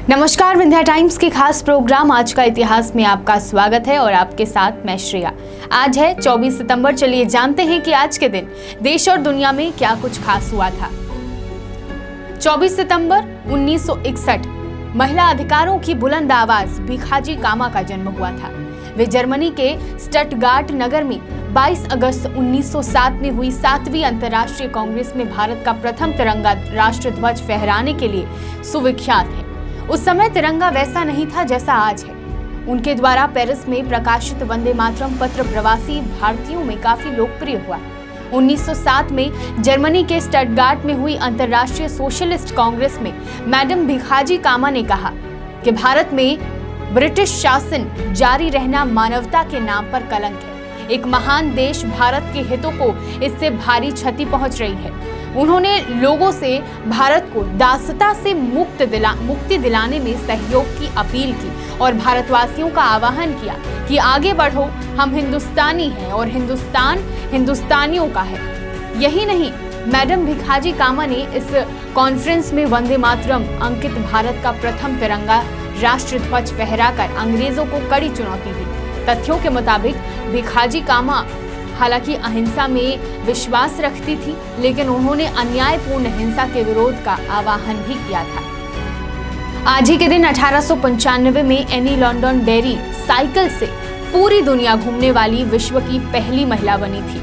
नमस्कार, विंध्या टाइम्स के खास प्रोग्राम आज का इतिहास में आपका स्वागत है और आपके साथ मैं श्रेया। आज है 24 सितंबर। चलिए जानते हैं कि आज के दिन देश और दुनिया में क्या कुछ खास हुआ था। 24 सितंबर 1961 महिला अधिकारों की बुलंद आवाज भिखाजी कामा का जन्म हुआ था। वे जर्मनी के स्टटगार्ट नगर में 22 अगस्त 1907 में हुई 7वीं अंतर्राष्ट्रीय कांग्रेस में भारत का प्रथम तिरंगा राष्ट्रध्वज फहराने के लिए सुविख्यात है। उस समय तिरंगा वैसा नहीं था जैसा आज है। उनके द्वारा पेरिस में प्रकाशित वंदे मातरम पत्र प्रवासी भारतीयों में काफी लोकप्रिय हुआ। 1907 में जर्मनी के स्टटगार्ट में हुई अंतर्राष्ट्रीय सोशलिस्ट कांग्रेस में मैडम भिखाजी कामा ने कहा कि भारत में ब्रिटिश शासन जारी रहना मानवता के नाम पर कलंक है। एक महान देश भारत के हितों को इससे भारी क्षति पहुंच रही है। उन्होंने लोगों से भारत को दासता से मुक्ति दिलाने में सहयोग की अपील की और भारतवासियों का आह्वान किया कि आगे बढ़ो, हम हिंदुस्तानी हैं और हिंदुस्तान हिंदुस्तानियों का है। यही नहीं, मैडम भिखाजी कामा ने इस कॉन्फ्रेंस में वंदे मातरम अंकित भारत का प्रथम तिरंगा राष्ट्रध्वज फहराकर अंग्रेजों को कड़ी चुनौती दी। तथ्यों के मुताबिक भिखाजी कामा हालांकि अहिंसा में विश्वास रखती थी, लेकिन उन्होंने अन्यायपूर्ण हिंसा के विरोध का आह्वान भी किया था। आज ही के दिन 1895 में एनी लॉन्डन डेयरी साइकिल से पूरी दुनिया घूमने वाली विश्व की पहली महिला बनी थी।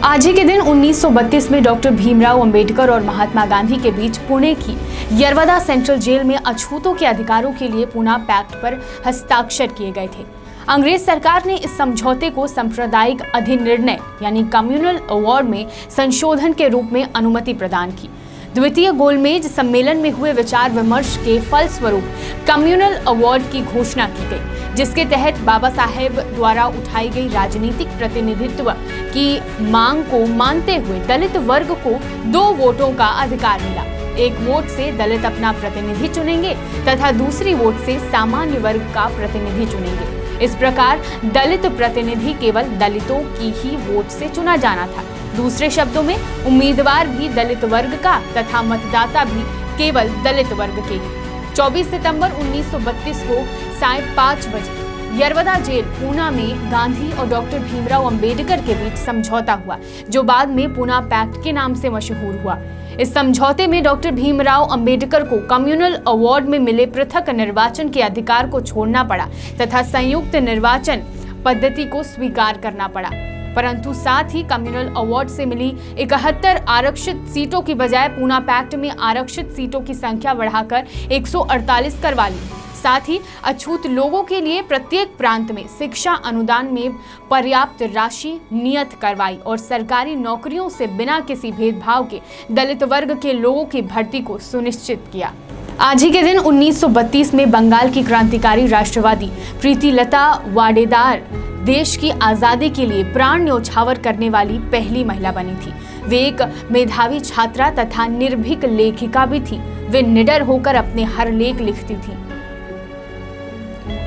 आज ही के दिन 1932 में डॉक्टर भीमराव अंबेडकर और महात्मा गांधी के बीच पुणे की यरवदा सेंट्रल जेल में अछूतों के अधिकारों के लिए पूना पैक्ट पर हस्ताक्षर किए गए थे। अंग्रेज सरकार ने इस समझौते को सांप्रदायिक अधिनिर्णय यानी कम्युनल अवार्ड में संशोधन के रूप में अनुमति प्रदान की। द्वितीय गोलमेज सम्मेलन में हुए विचार विमर्श के फलस्वरूप कम्युनल अवार्ड की घोषणा की गई, जिसके तहत बाबा साहेब द्वारा उठाई गई राजनीतिक प्रतिनिधित्व की मांग को मानते हुए दलित वर्ग को 2 वोटों का अधिकार मिला। एक वोट से दलित अपना प्रतिनिधि चुनेंगे तथा दूसरी वोट से सामान्य वर्ग का प्रतिनिधि चुनेंगे। इस प्रकार दलित प्रतिनिधि केवल दलितों की ही वोट से चुना जाना था। दूसरे शब्दों में उम्मीदवार भी दलित वर्ग का तथा मतदाता भी केवल दलित वर्ग के ही। 24 सितंबर 1932 को 5:30 बजे यरवदा जेल पूना में गांधी और डॉक्टर भीमराव अंबेडकर के बीच समझौता हुआ, जो बाद में पूना पैक्ट के नाम से मशहूर हुआ। इस समझौते में डॉक्टर भीमराव अंबेडकर को कम्युनल अवार्ड में मिले पृथक निर्वाचन के अधिकार को छोड़ना पड़ा तथा संयुक्त निर्वाचन पद्धति को स्वीकार करना पड़ा, परंतु साथ ही कम्युनल अवार्ड से मिली 71 आरक्षित सीटों की बजाय पूना पैक्ट में आरक्षित सीटों की संख्या बढ़ाकर 148 करवा ली। साथ ही अछूत लोगों के लिए प्रत्येक प्रांत में शिक्षा अनुदान में पर्याप्त राशि नियत करवाई और सरकारी नौकरियों से बिना किसी भेदभाव के दलित वर्ग के लोगों की भर्ती को सुनिश्चित किया। आज ही के दिन 1932 में बंगाल की क्रांतिकारी राष्ट्रवादी प्रीतिलता वाडेदार देश की आजादी के लिए प्राण न्यौछावर करने वाली पहली महिला बनी थी। वे एक मेधावी छात्रा तथा निर्भीक लेखिका भी थी। वे निडर होकर अपने हर लेख लिखती थी।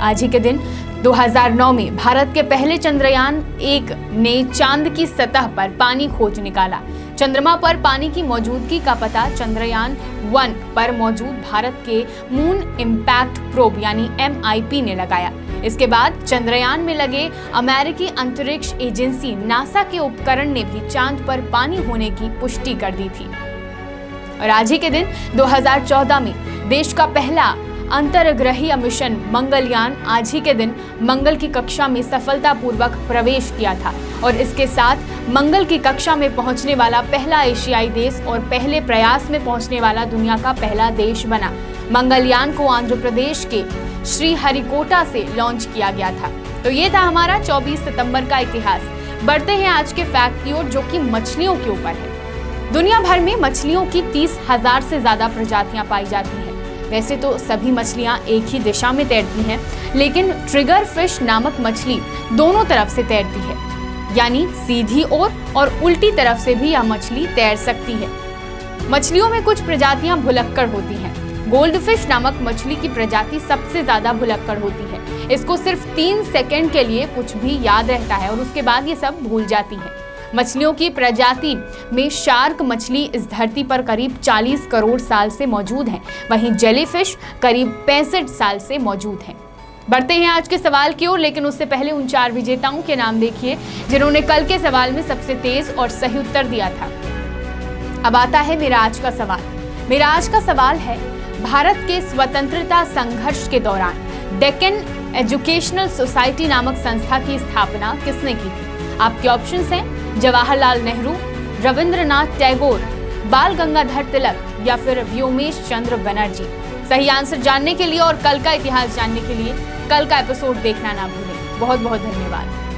आज ही के दिन 2009 में भारत के पहले चंद्रयान 1 ने चांद की सतह पर पानी खोज निकाला। चंद्रमा पर पानी की मौजूदगी का पता चंद्रयान 1 पर मौजूद भारत के मून इम्पैक्ट प्रोब यानी MIP ने लगाया। इसके बाद चंद्रयान में लगे अमेरिकी अंतरिक्ष एजेंसी नासा के उपकरण ने भी चांद पर पानी होने की पुष्टि कर दी थी। और आज ही के दिन 2014 में देश का पहला अंतरग्रहीय मिशन मंगलयान आज ही के दिन मंगल की कक्षा में सफलतापूर्वक प्रवेश किया था और इसके साथ मंगल की कक्षा में पहुंचने वाला पहला एशियाई देश और पहले प्रयास में पहुंचने वाला दुनिया का पहला देश बना। मंगलयान को आंध्र प्रदेश के श्रीहरिकोटा से लॉन्च किया गया था। तो ये था हमारा 24 सितंबर का इतिहास। बढ़ते हैं आज के फैक्ट की ओर, जो कि मछलियों के ऊपर है। दुनिया भर में मछलियों की 30,000 से ज्यादा प्रजातियां पाई जाती हैं। वैसे तो सभी मछलियां एक ही दिशा में तैरती हैं, लेकिन ट्रिगर फिश नामक मछली दोनों तरफ से तैरती है, यानी सीधी ओर और उल्टी तरफ से भी यह मछली तैर सकती है। मछलियों में कुछ प्रजातियां भुलक्कड़ होती हैं। गोल्डफिश नामक मछली की प्रजाति सबसे ज्यादा भुलक्कड़ होती है। इसको सिर्फ 3 सेकंड के लिए कुछ भी याद रहता है और उसके बाद ये सब भूल जाती है। मछलियों की प्रजाति में शार्क मछली इस धरती पर करीब 40 करोड़ साल से मौजूद है, वहीं जेलीफिश करीब 65 साल से मौजूद है। बढ़ते हैं आज के सवाल की ओर, लेकिन उससे पहले उन 4 विजेताओं के नाम देखिए जिन्होंने कल के सवाल में सबसे तेज और सही उत्तर दिया था। अब आता है मेरा आज का सवाल। मेरा आज का सवाल है, भारत के स्वतंत्रता संघर्ष के दौरान डेक्कन एजुकेशनल सोसाइटी नामक संस्था की स्थापना किसने की थी? आपके ऑप्शंस हैं जवाहरलाल नेहरू, रविंद्रनाथ टैगोर, बाल गंगाधर तिलक या फिर व्योमेश चंद्र बनर्जी। सही आंसर जानने के लिए और कल का इतिहास जानने के लिए कल का एपिसोड देखना ना भूलें। बहुत बहुत धन्यवाद।